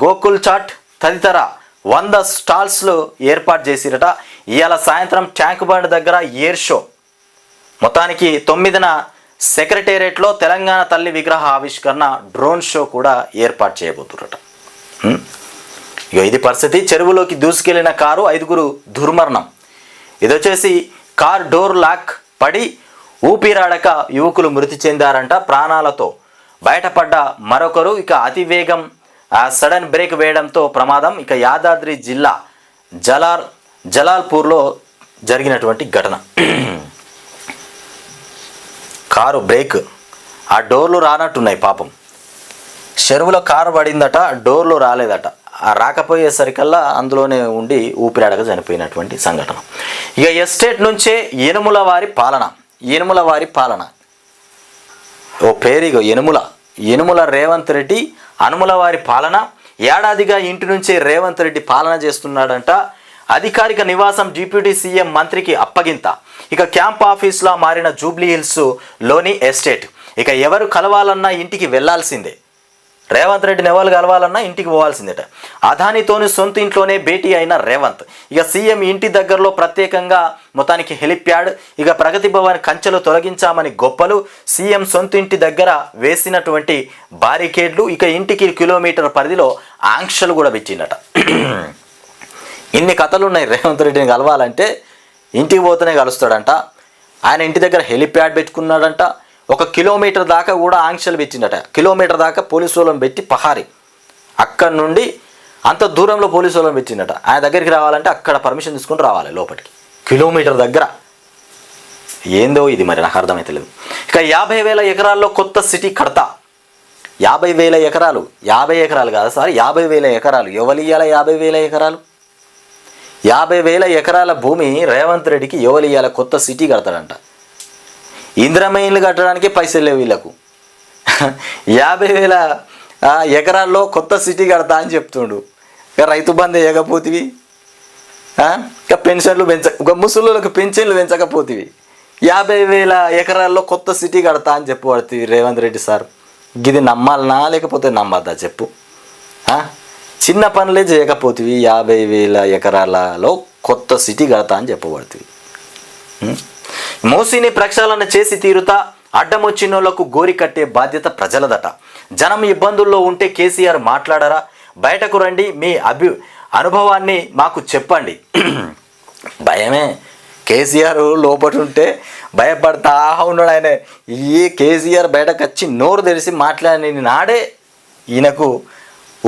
Speaker 1: గోకుల్ చాట్ తదితర 100 స్టాల్స్లు ఏర్పాటు చేసిరట. ఇవాళ సాయంత్రం ట్యాంక్ బండ్ దగ్గర ఎయిర్ షో. మొత్తానికి 9న సెక్రటేరియట్లో తెలంగాణ తల్లి విగ్రహ ఆవిష్కరణ, డ్రోన్ షో కూడా ఏర్పాటు చేయబోతురట. ఇక ఇది పరిస్థితి. చెరువులోకి దూసుకెళ్లిన కారు, 5గురు దుర్మరణం. ఇది వచ్చేసి కార్ డోర్ లాక్ పడి ఊపిరాడక యువకులు మృతి చెందారంట. ప్రాణాలతో బయటపడ్డ మరొకరు. ఇక అతివేగం సడన్ బ్రేక్ వేయడంతో ప్రమాదం. ఇక యాదాద్రి జిల్లా జలాల్పూర్లో జరిగినటువంటి ఘటన. కారు బ్రేక్, ఆ డోర్లు రానట్టున్నాయి పాపం. చెరువులో కారు పడిందట, డోర్లు రాలేదట. ఆ రాకపోయేసరికల్లా అందులోనే ఉండి ఊపిరాడక చనిపోయినటువంటి సంఘటన. ఇక ఎస్టేట్ నుంచే యనుముల వారి పాలన. ఓ పేరు యనుముల రేవంత్ రెడ్డి అనుముల వారి పాలన. ఏడాదిగా ఇంటి నుంచే రేవంత్ రెడ్డి పాలన చేస్తున్నాడంట. అధికారిక నివాసం డిప్యూటీ సీఎం మంత్రికి అప్పగింత. ఇక క్యాంప్ ఆఫీస్లా మారిన జూబ్లీ హిల్స్ లోని ఎస్టేట్. ఇక ఎవరు కలవాలన్నా ఇంటికి వెళ్లాల్సిందే. రేవంత్ రెడ్డిని ఎవరు కలవాలన్నా ఇంటికి పోవాల్సిందేట. అదానితోని సొంత ఇంట్లోనే భేటీ అయిన రేవంత్. ఇక సీఎం ఇంటి దగ్గరలో ప్రత్యేకంగా మొత్తానికి హెలిప్యాడ్. ఇక ప్రగతి భవన్ కంచెలు తొలగించామని గొప్పలు. సీఎం సొంత ఇంటి దగ్గర వేసినటువంటి బారికేడ్లు. ఇక ఇంటికి కిలోమీటర్ పరిధిలో ఆంక్షలు కూడా పెట్టిందట. ఇన్ని కథలు ఉన్నాయి. రేవంత్ రెడ్డిని కలవాలంటే ఇంటికి పోతేనే కలుస్తాడంట. ఆయన ఇంటి దగ్గర హెలిప్యాడ్ పెట్టుకున్నాడంట. 1 కిలోమీటర్ దాకా కూడా ఆంక్షలు పెట్టిందట. కిలోమీటర్ దాకా పోలీసు వాళ్ళని పెట్టి పహారి. అక్కడి నుండి అంత దూరంలో పోలీసు వాళ్ళని పెట్టిందట. ఆయన దగ్గరికి రావాలంటే అక్కడ పర్మిషన్ తీసుకుని రావాలి లోపలికి. కిలోమీటర్ దగ్గర. ఏందో ఇది మరి నాకు అర్థమైతలేదు. ఇక 50,000 ఎకరాల్లో కొత్త సిటీ కడతా. 50,000 ఎకరాలు, 50 ఎకరాలు కాదు సార్, 50,000 ఎకరాలు. ఎవరు ఇవ్వాలి 50,000 ఎకరాలు? 50,000 ఎకరాల భూమి రేవంత్ రెడ్డికి ఎవరు ఇవ్వాలి? కొత్త సిటీ కడతాడంట. ఇంద్రమయిన్లు కట్టడానికి పైసలు లేవు వీళ్ళకు. 50,000 ఎకరాల్లో కొత్త సిటీ కడతా అని చెప్తుండు. ఇక రైతు బంధు వేయకపోతివి, ఇక పెన్షన్లు ముసలులకు పెన్షన్లు పెంచకపోతివి. 50,000 ఎకరాల్లో కొత్త సిటీ కడతా అని చెప్పబడుతుంది రేవంత్ రెడ్డి సార్. ఇది నమ్మాలనా లేకపోతే నమ్మద్దా చెప్పు? చిన్న పనులే చేయకపోతివి. 50,000 ఎకరాలలో కొత్త సిటీ కడతా అని చెప్పబడుతుంది. మోసీని ప్రక్షాళన చేసి తీరుతా. అడ్డమొచ్చినోళ్లకు గోరి కట్టే బాధ్యత ప్రజలదట. జనం ఇబ్బందుల్లో ఉంటే కేసీఆర్ మాట్లాడరా? బయటకు రండి, మీ అనుభవాన్ని మాకు చెప్పండి. భయమే. కేసీఆర్ లోపల ఉంటే భయపడతా ఉన్నాడు ఆయన. ఈ కేసీఆర్ బయటకు వచ్చి నోరు తెరిచి మాట్లాడిన నాడే ఈయనకు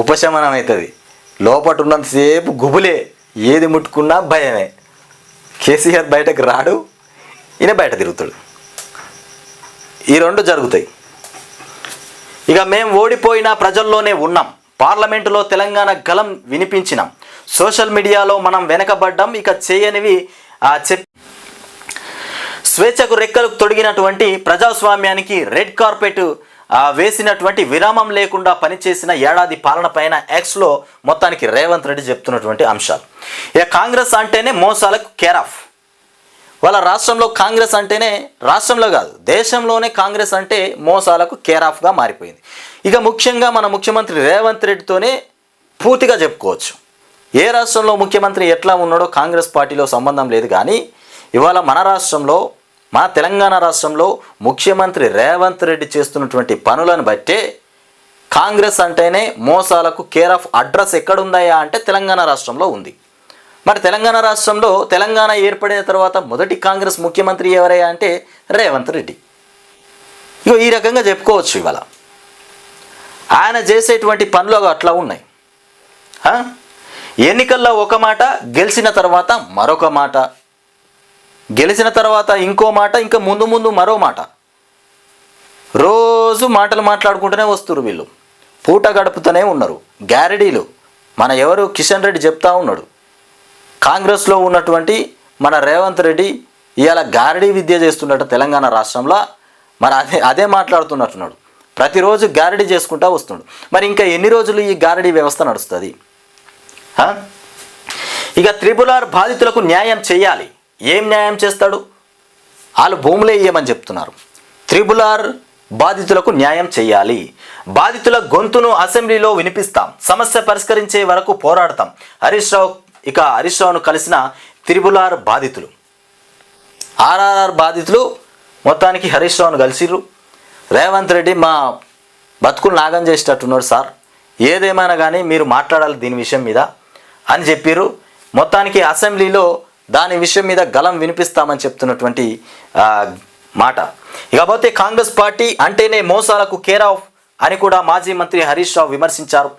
Speaker 1: ఉపశమనం అవుతుంది. లోపల ఉన్నంతసేపు గుబులే, ఏది ముట్టుకున్నా భయమే. కేసీఆర్ బయటకు రాడు, ఈయన బయట తిరుగుతాడు. ఈ రెండు జరుగుతాయి. ఇక మేము ఓడిపోయినా ప్రజల్లోనే ఉన్నాం. పార్లమెంటులో తెలంగాణ గలం వినిపించినాం. సోషల్ మీడియాలో మనం వెనకబడ్డాం. ఇక చేయనివి స్వేచ్ఛకు రెక్కలు తొడిగినటువంటి ప్రజాస్వామ్యానికి రెడ్ కార్పెట్ వేసినటువంటి విరామం లేకుండా పనిచేసిన ఏడాది పాలన పైన ఎక్స్లో మొత్తానికి రేవంత్ రెడ్డి చెప్తున్నటువంటి అంశాలు. ఇక కాంగ్రెస్ అంటేనే మోసాలకు కేర్ ఆఫ్. వాళ్ళ రాష్ట్రంలో కాంగ్రెస్ అంటేనే, రాష్ట్రంలో కాదు దేశంలోనే కాంగ్రెస్ అంటే మోసాలకు కేర్ ఆఫ్గా మారిపోయింది. ఇక ముఖ్యంగా మన ముఖ్యమంత్రి రేవంత్ రెడ్డితోనే పూర్తిగా చెప్పుకోవచ్చు. ఏ రాష్ట్రంలో ముఖ్యమంత్రి ఎట్లా ఉన్నాడో కాంగ్రెస్ పార్టీలో సంబంధం లేదు, కానీ ఇవాళ మన రాష్ట్రంలో, మన తెలంగాణ రాష్ట్రంలో ముఖ్యమంత్రి రేవంత్ రెడ్డి చేస్తున్నటువంటి పనులను బట్టే కాంగ్రెస్ అంటేనే మోసాలకు కేర్ ఆఫ్ అడ్రస్ ఎక్కడుందయా అంటే తెలంగాణ రాష్ట్రంలో ఉంది. మరి తెలంగాణ రాష్ట్రంలో తెలంగాణ ఏర్పడిన తర్వాత మొదటి కాంగ్రెస్ ముఖ్యమంత్రి ఎవరయ్యా అంటే రేవంత్ రెడ్డి. ఇగో ఈ రకంగా చెప్పుకోవచ్చు. ఇవాళ ఆయన చేసేటువంటి పనులు అట్లా ఉన్నాయి. ఎన్నికల్లో ఒక మాట, గెలిచిన తర్వాత మరొక మాట, గెలిచిన తర్వాత ఇంకో మాట, ఇంకా ముందు ముందు మరో మాట. రోజు మాటలు మాట్లాడుకుంటూనే వస్తున్నారు వీళ్ళు, పూట గడుపుతూనే ఉన్నారు. గ్యారెడీలు మన ఎవరు కిషన్ రెడ్డి చెప్తా ఉన్నాడు, కాంగ్రెస్లో ఉన్నటువంటి మన రేవంత్ రెడ్డి ఇవాళ గారడీ విద్య చేస్తున్నట్టు తెలంగాణ రాష్ట్రంలో. మరి అదే మాట్లాడుతున్నట్టున్నాడు, ప్రతిరోజు గారడీ చేసుకుంటూ వస్తున్నాడు. మరి ఇంకా ఎన్ని రోజులు ఈ గారడీ వ్యవస్థ నడుస్తుంది? ఇక త్రిపుల్ బాధితులకు న్యాయం చేయాలి. ఏం న్యాయం చేస్తాడు? వాళ్ళు భూములే ఇయ్యమని చెప్తున్నారు. త్రిపుల్ బాధితులకు న్యాయం చేయాలి. బాధితుల గొంతును అసెంబ్లీలో వినిపిస్తాం, సమస్య పరిష్కరించే వరకు పోరాడతాం. హరీష్ రావును కలిసిన త్రిపుల్ బాధితులు, ఆర్ఆర్ఆర్ బాధితులు మొత్తానికి హరీష్ రావును కలిసిర్రు. రేవంత్ రెడ్డి మా బతుకులు నాగం చేసేటట్టున్నాడు సార్, ఏదేమైనా కానీ మీరు మాట్లాడాలి దీని విషయం మీద అని చెప్పారు. మొత్తానికి అసెంబ్లీలో దాని విషయం మీద గలం వినిపిస్తామని చెప్తున్నటువంటి మాట. ఇకపోతే కాంగ్రెస్ పార్టీ అంటేనే మోసాలకు కేర్ ఆఫ్ అని కూడా మాజీ మంత్రి హరీష్ రావు విమర్శించారు.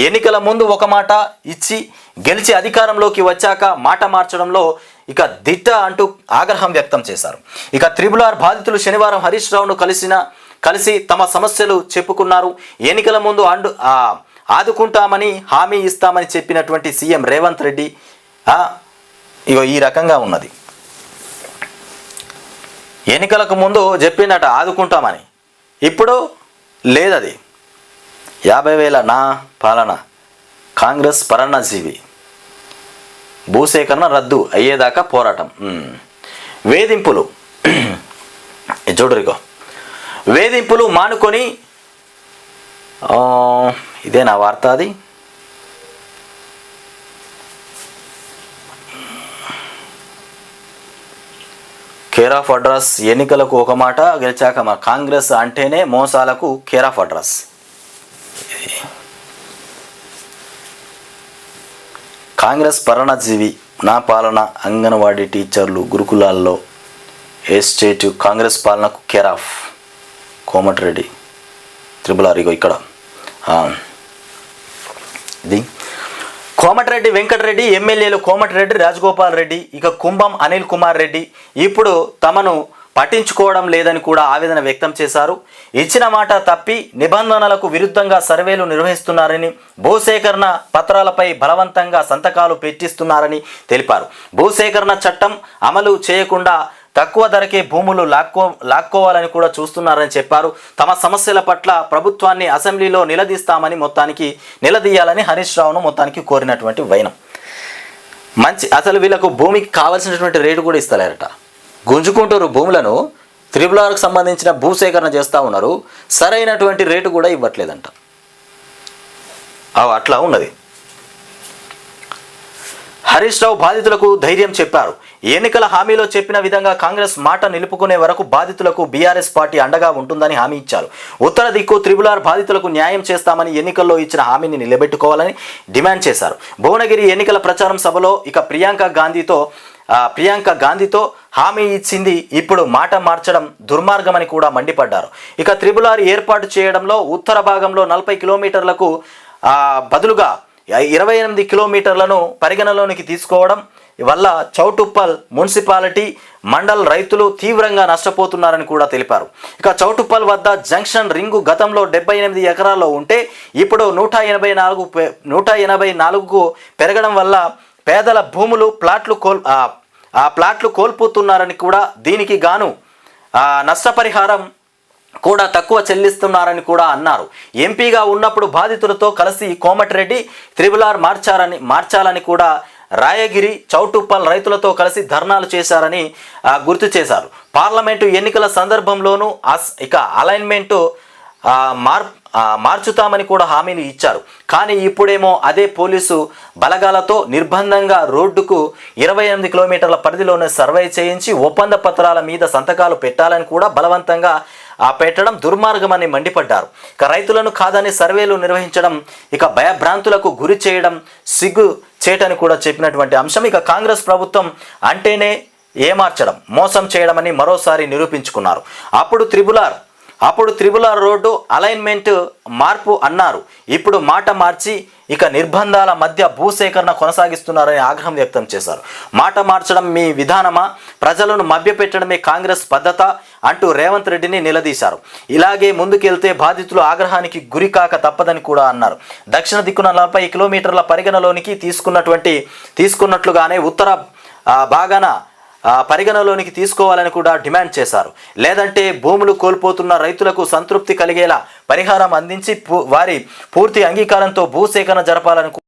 Speaker 1: ఎన్నికల ముందు ఒక మాట ఇచ్చి గెలిచి అధికారంలోకి వచ్చాక మాట మార్చడంలో ఇక దిట్ట అంటూ ఆగ్రహం వ్యక్తం చేశారు. ఇక త్రిపుల్ బాధితులు శనివారం హరీష్ రావును కలిసి తమ సమస్యలు చెప్పుకున్నారు. ఎన్నికల ముందు ఆదుకుంటామని హామీ ఇస్తామని చెప్పినటువంటి సీఎం రేవంత్ రెడ్డి ఇగో ఈ రకంగా ఉన్నది. ఎన్నికలకు ముందు చెప్పిందట ఆదుకుంటామని, ఇప్పుడు లేదది. 50,000 నా పాలన, కాంగ్రెస్ పరాన్నజీవి, భూసేకరణ రద్దు అయ్యేదాకా పోరాటం, వేధింపులు చూడరిగో వేధింపులు మానుకొని, ఇదే నా వార్త. అది కేర్ ఆఫ్ అడ్రస్. ఎన్నికలకు ఒక మాట, గెలిచాక మా కాంగ్రెస్ అంటేనే మోసాలకు కేర్ ఆఫ్ అడ్రస్. కాంగ్రెస్ పరాన్నజీవి, నా పాలన, అంగన్వాడీ టీచర్లు, గురుకులాల్లో ఎస్టేట్, కాంగ్రెస్ పాలనకు కేర్ ఆఫ్ కోమటిరెడ్డి త్రిపుల్ ఇగో ఇక్కడ ఇది కోమటిరెడ్డి వెంకటరెడ్డి, ఎమ్మెల్యేలు కోమటిరెడ్డి రాజగోపాల్ రెడ్డి, ఇక కుంభం అనిల్ కుమార్ రెడ్డి ఇప్పుడు తమను పట్టించుకోవడం లేదని కూడా ఆవేదన వ్యక్తం చేశారు. ఇచ్చిన మాట తప్పి నిబంధనలకు విరుద్ధంగా సర్వేలు నిర్వహిస్తున్నారని, భూసేకరణ పత్రాలపై బలవంతంగా సంతకాలు పెట్టిస్తున్నారని తెలిపారు. భూసేకరణ చట్టం అమలు చేయకుండా తక్కువ ధరకే భూములు లాక్కోవాలని కూడా చూస్తున్నారని చెప్పారు. తమ సమస్యల పట్ల ప్రభుత్వాన్ని అసెంబ్లీలో నిలదీస్తామని మొత్తానికి నిలదీయాలని హరీష్ రావును మొత్తానికి కోరినటువంటి వైనం. అసలు వీళ్ళకు భూమికి కావాల్సినటువంటి రేటు కూడా ఇస్తలేరట, గుంజుకుంటారు భూములను. త్రిపుల్ ఆర్కు సంబంధించిన భూసేకరణ చేస్తూ ఉన్నారు, సరైనటువంటి రేటు కూడా ఇవ్వట్లేదంట. అట్లా ఉన్నది. హరీష్ రావు బాధితులకు ధైర్యం చెప్పారు. ఎన్నికల హామీలో చెప్పిన విధంగా కాంగ్రెస్ మాట నిలుపుకునే వరకు బాధితులకు బీఆర్ఎస్ పార్టీ అండగా ఉంటుందని హామీ ఇచ్చారు. ఉత్తర దిక్కు త్రిపుల్ బాధితులకు న్యాయం చేస్తామని ఎన్నికల్లో ఇచ్చిన హామీని నిలబెట్టుకోవాలని డిమాండ్ చేశారు. భువనగిరి ఎన్నికల ప్రచారం సభలో ఇక ప్రియాంక గాంధీతో హామీ ఇచ్చింది, ఇప్పుడు మాట మార్చడం దుర్మార్గమని కూడా మండిపడ్డారు. ఇక త్రిపుల్ ఏర్పాటు చేయడంలో ఉత్తర భాగంలో 40 కిలోమీటర్లకు బదులుగా 28 కిలోమీటర్లను పరిగణలోనికి తీసుకోవడం వల్ల చౌటుప్పల్ మున్సిపాలిటీ మండల్ రైతులు తీవ్రంగా నష్టపోతున్నారని కూడా తెలిపారు. ఇక చౌటుప్పల్ వద్ద జంక్షన్ రింగు గతంలో 78 ఎకరాల్లో ఉంటే ఇప్పుడు 184కు పెరగడం వల్ల పేదల భూములు ఆ ప్లాట్లు కోల్పోతున్నారని కూడా దీనికి గాను నష్టపరిహారం కూడా తక్కువ చెల్లిస్తున్నారని కూడా అన్నారు. ఎంపీగా ఉన్నప్పుడు బాధితులతో కలిసి కోమటిరెడ్డి త్రిబుల్ ఆర్ మార్చాలని కూడా రాయగిరి చౌటుప్పల్ రైతులతో కలిసి ధర్నాలు చేశారని గుర్తు చేశారు. పార్లమెంటు ఎన్నికల సందర్భంలోనూ ఇక అలైన్మెంటు మార్చుతామని కూడా హామీని ఇచ్చారు. కానీ ఇప్పుడేమో అదే పోలీసు బలగాలతో నిర్బంధంగా రోడ్డుకు 28 కిలోమీటర్ల పరిధిలోనే సర్వే చేయించి ఒప్పంద పత్రాల మీద సంతకాలు పెట్టాలని కూడా బలవంతంగా పెట్టడం దుర్మార్గమని మండిపడ్డారు. ఇక రైతులను కాదని సర్వేలు నిర్వహించడం, ఇక భయభ్రాంతులకు గురి చేయడం సిగ్గు చేటని కూడా చెప్పినటువంటి అంశం. ఇక కాంగ్రెస్ ప్రభుత్వం అంటేనే ఏమార్చడం, మోసం చేయడమని మరోసారి నిరూపించుకున్నారు. అప్పుడు త్రిబుల్ ఆర్ రోడ్డు అలైన్మెంట్ మార్పు అన్నారు. ఇప్పుడు మాట మార్చి ఇక నిర్బంధాల మధ్య భూసేకరణ కొనసాగిస్తున్నారని ఆగ్రహం వ్యక్తం చేశారు. మాట మార్చడం మీ విధానమా? ప్రజలను మభ్యపెట్టడమే కాంగ్రెస్ పద్ధత అంటూ రేవంత్ రెడ్డిని నిలదీశారు. ఇలాగే ముందుకెళ్తే బాధితులు ఆగ్రహానికి గురి కాక తప్పదని కూడా అన్నారు. దక్షిణ దిక్కున 40 కిలోమీటర్ల పరిగణలోనికి తీసుకున్నట్లుగానే ఉత్తర భాగాన పరిగణలోనికి తీసుకోవాలని కూడా డిమాండ్ చేశారు. లేదంటే భూములు కోల్పోతున్న రైతులకు సంతృప్తి కలిగేలా పరిహారం అందించి వారి పూర్తి అంగీకారంతో భూసేకరణ జరపాలని